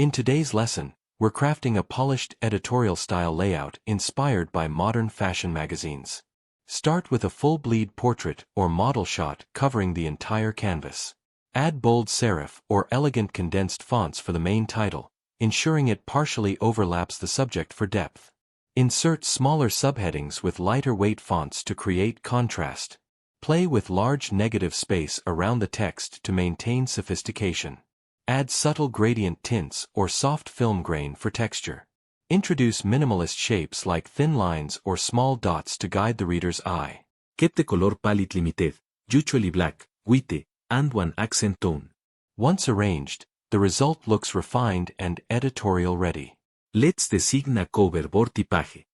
In today's lesson, we're crafting a polished editorial-style layout inspired by modern fashion magazines. Start with a full bleed portrait or model shot covering the entire canvas. Add bold serif or elegant condensed fonts for the main title, ensuring it partially overlaps the subject for depth. Insert smaller subheadings with lighter weight fonts to create contrast. Play with large negative space around the text to maintain sophistication. Add subtle gradient tints or soft film grain for texture. Introduce minimalist shapes like thin lines or small dots to guide the reader's eye. Keep the color palette limited, usually black, white, and one accent tone. Once arranged, the result looks refined and editorial ready. Let's design a cover board typage.